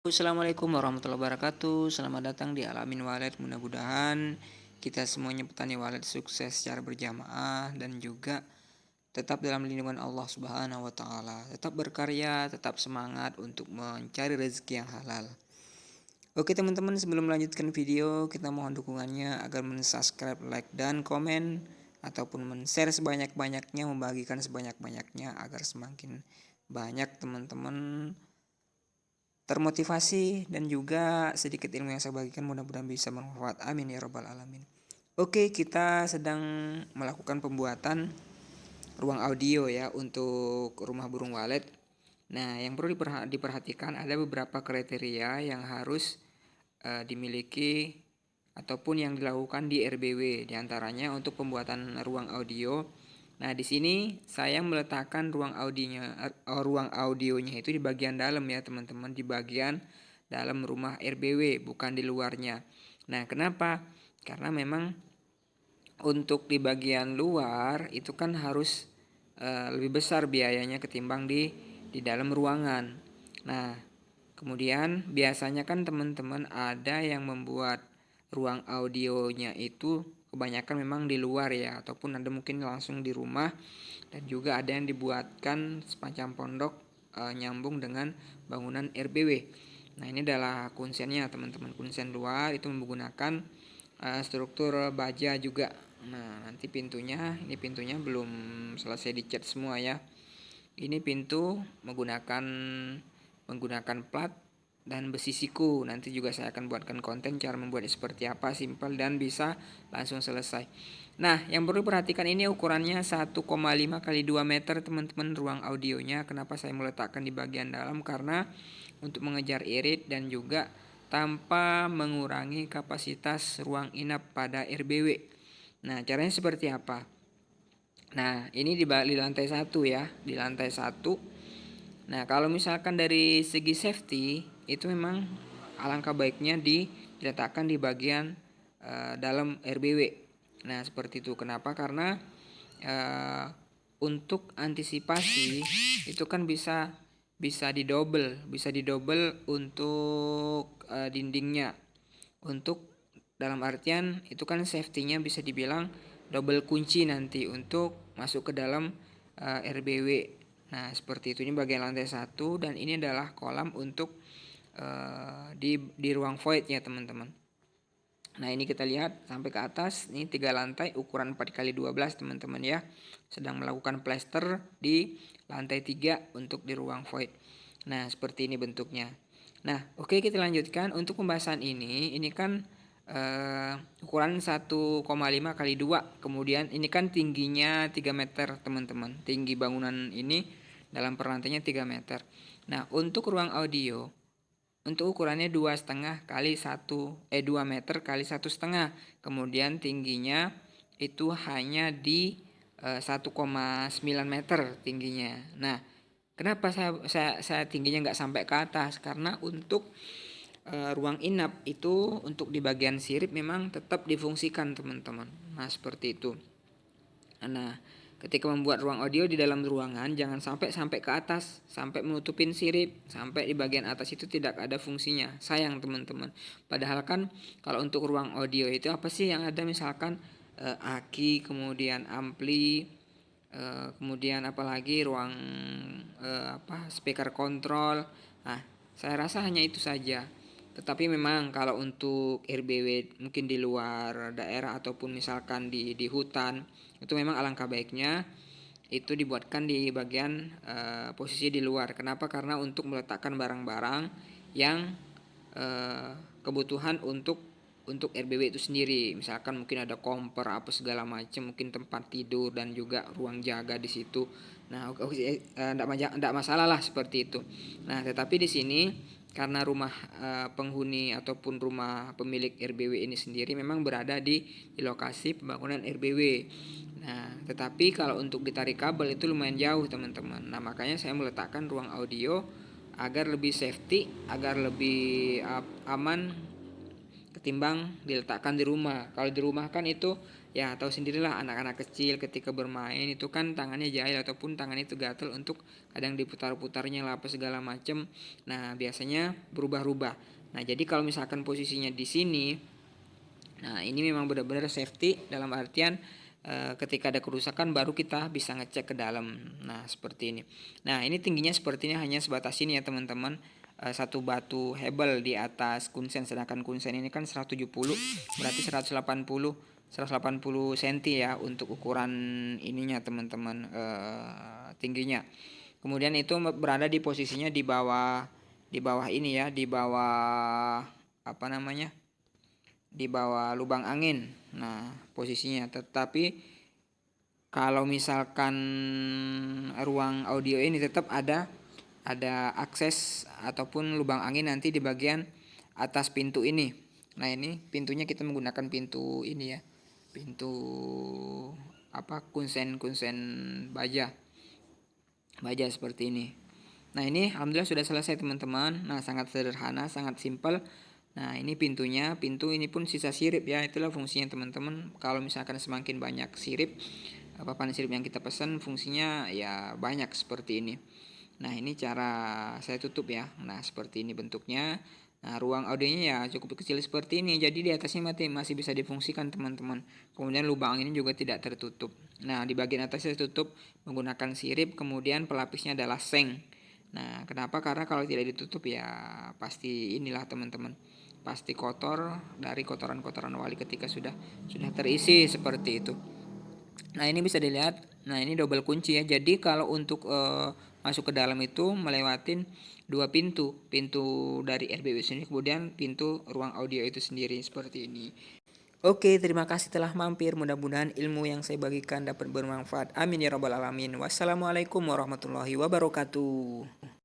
Assalamualaikum warahmatullahi wabarakatuh. Selamat datang di Alamin Wallet. Mudah-mudahan kita semuanya petani wallet sukses secara berjamaah dan juga tetap dalam lindungan Allah Subhanahu wa taala. Tetap berkarya, tetap semangat untuk mencari rezeki yang halal. Oke teman-teman, sebelum melanjutkan video, kita mohon dukungannya agar subscribe, like, dan komen ataupun men-share sebanyak-banyaknya, membagikan sebanyak-banyaknya agar semakin banyak teman-teman termotivasi dan juga sedikit ilmu yang saya bagikan mudah-mudahan bisa bermanfaat. Amin ya robbal alamin. Oke, kita sedang melakukan pembuatan ruang audio ya untuk rumah burung walet. Nah, yang perlu diperhatikan ada beberapa kriteria yang harus dimiliki ataupun yang dilakukan di RBW. Di antaranya untuk pembuatan ruang audio. Nah, di sini saya meletakkan ruang audionya itu di bagian dalam ya, teman-teman, di bagian dalam rumah RBW, bukan di luarnya. Nah, kenapa? Karena memang untuk di bagian luar itu kan harus lebih besar biayanya ketimbang di dalam ruangan. Nah, kemudian biasanya kan teman-teman ada yang membuat ruang audionya itu kebanyakan memang di luar ya, ataupun ada mungkin langsung di rumah, dan juga ada yang dibuatkan semacam pondok nyambung dengan bangunan RBW. Nah, ini adalah kunsennya teman-teman. Kunsen luar itu menggunakan struktur baja juga. Nah, nanti ini pintunya belum selesai dicat semua ya. Ini pintu menggunakan plat dan besi siku. Nanti juga saya akan buatkan konten cara membuatnya seperti apa, simpel dan bisa langsung selesai. Nah, yang perlu perhatikan ini ukurannya 1,5 kali 2 meter teman-teman ruang audionya. Kenapa saya meletakkan di bagian dalam? Karena untuk mengejar irit dan juga tanpa mengurangi kapasitas ruang inap pada RBW. Nah, caranya seperti apa? Nah, ini di lantai 1 ya, di lantai 1. Nah, kalau misalkan dari segi safety itu memang alangkah baiknya diletakkan di bagian dalam RBW. Nah, seperti itu. Kenapa? Karena untuk antisipasi itu kan bisa didobel untuk dindingnya. Untuk dalam artian itu kan safety-nya bisa dibilang double kunci nanti untuk masuk ke dalam RBW. Nah, seperti itu. Ini bagian lantai 1 dan ini adalah kolam untuk di ruang void ya, teman-teman. Nah, ini kita lihat sampai ke atas. Ini 3 lantai ukuran 4x12 teman-teman ya. Sedang melakukan plester di lantai 3 untuk di ruang void. Nah, seperti ini bentuknya. Nah, oke, kita lanjutkan untuk pembahasan ini kan ukuran 1,5 kali 2. Kemudian ini kan tingginya 3 meter teman-teman. Tinggi bangunan ini dalam perlantainya 3 meter. Nah, untuk ruang audio untuk ukurannya 2,5 kali 2 meter kali 1,5. Kemudian tingginya itu hanya di 1,9 meter tingginya. Nah, kenapa saya tingginya nggak sampai ke atas? Karena untuk ruang inap itu untuk di bagian sirip memang tetap difungsikan teman-teman. Nah, seperti itu. Nah, ketika membuat ruang audio di dalam ruangan jangan sampai ke atas, sampai menutupin sirip, sampai di bagian atas itu tidak ada fungsinya. Sayang teman-teman. Padahal kan kalau untuk ruang audio itu apa sih yang ada, misalkan aki, kemudian ampli, kemudian apalagi ruang speaker kontrol. Nah, saya rasa hanya itu saja. Tetapi memang kalau untuk RBW mungkin di luar daerah ataupun misalkan di hutan, itu memang alangkah baiknya itu dibuatkan di bagian posisi di luar. Kenapa? Karena untuk meletakkan barang-barang yang kebutuhan untuk RBW itu sendiri. Misalkan mungkin ada kompor apa segala macam, mungkin tempat tidur dan juga ruang jaga di situ. Nah, enggak masalah lah seperti itu. Nah, tetapi di sini karena rumah penghuni ataupun rumah pemilik RBW ini sendiri memang berada di lokasi pembangunan RBW. Nah, tetapi kalau untuk ditarik kabel itu lumayan jauh teman-teman. Nah, makanya saya meletakkan ruang audio agar lebih safety, agar lebih aman ketimbang diletakkan di rumah. Kalau di rumah kan itu ya tahu sendirilah, anak-anak kecil ketika bermain itu kan tangannya jahil ataupun tangannya itu gatel untuk kadang diputar-putarnya lah apa segala macem. Nah biasanya berubah-ubah. Nah jadi kalau misalkan posisinya di sini, nah ini memang benar-benar safety dalam artian ketika ada kerusakan baru kita bisa ngecek ke dalam. Nah seperti ini. Nah ini tingginya seperti ini, hanya sebatas ini ya teman-teman. Satu batu hebel di atas kusen, sedangkan kusen ini kan 170, berarti 180 cm ya untuk ukuran ininya teman-teman, tingginya. Kemudian itu berada di posisinya di bawah ini ya, di bawah apa namanya, di bawah lubang angin. Nah posisinya, tetapi kalau misalkan ruang audio ini tetap ada akses ataupun lubang angin nanti di bagian atas pintu ini. Nah ini pintunya kita menggunakan pintu ini ya, pintu apa, kunsen baja seperti ini. Nah ini alhamdulillah sudah selesai teman-teman. Nah sangat sederhana, sangat simpel. Nah ini pintunya, pintu ini pun sisa sirip ya, itulah fungsinya teman-teman. Kalau misalkan semakin banyak sirip, papan sirip yang kita pesan, fungsinya ya banyak seperti ini. Nah ini cara saya tutup ya. Nah seperti ini bentuknya. Nah ruang audionya ya cukup kecil seperti ini, jadi di atasnya masih bisa difungsikan teman-teman. Kemudian lubang ini juga tidak tertutup. Nah di bagian atas saya tutup menggunakan sirip, kemudian pelapisnya adalah seng. Nah kenapa? Karena kalau tidak ditutup ya pasti inilah teman-teman, pasti kotor dari kotoran-kotoran wali ketika sudah terisi seperti itu. Nah ini bisa dilihat. Nah ini double kunci ya. Jadi kalau untuk masuk ke dalam itu melewatin dua pintu dari RBW sendiri, kemudian pintu ruang audio itu sendiri seperti ini. Oke, terima kasih telah mampir. Mudah-mudahan ilmu yang saya bagikan dapat bermanfaat. Amin ya rabbal alamin. Wassalamualaikum warahmatullahi wabarakatuh.